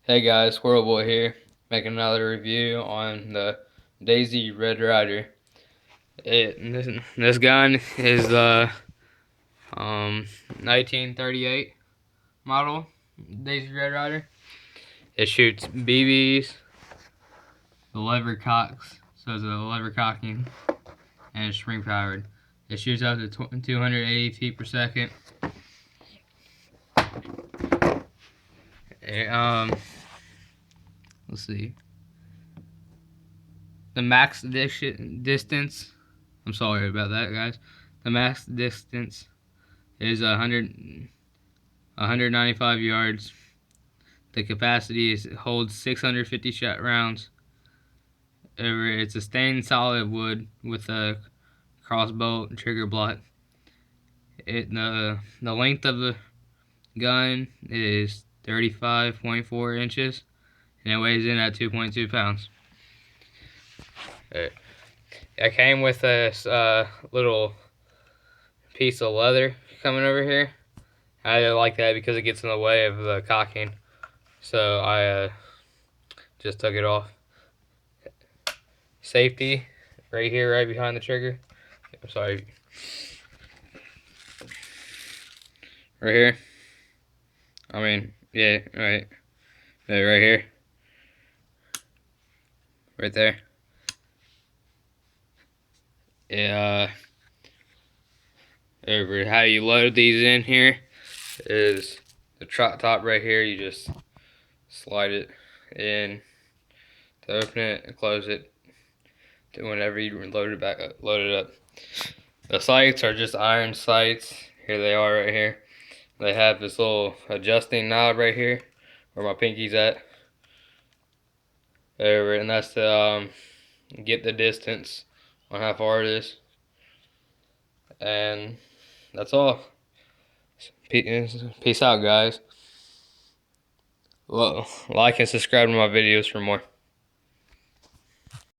Hey guys, Squirrel Boy here, making another review on the Daisy Red Ryder. This gun is the 1938 model Daisy Red Ryder. It shoots BBs, the lever cocks, so it's a lever cocking, and it's spring powered. It shoots up to 280 feet per second. Let's see. The max distance, I'm sorry about that, guys. The max distance is 195 yards. The capacity holds 650 shot rounds. It's a stained solid wood with a crossbow trigger block. The length of the gun is 35.4 inches, and it weighs in at 2.2 pounds. I came with this little piece of leather coming over here. I didn't like that because it gets in the way of the cocking, so I just took it off. Safety right here, right behind the trigger. I'm sorry. Right here. I mean, yeah, right. Yeah, right here. Right there. Yeah. How you load these in here is the top right here. You just slide it in to open it and close it to whenever you load it back up, load it up. The sights are just iron sights. Here they are right here. They have this little adjusting knob right here where my pinky's at. There, and that's to get the distance on how far it is. And that's all. Peace out, guys. Well, like and subscribe to my videos for more.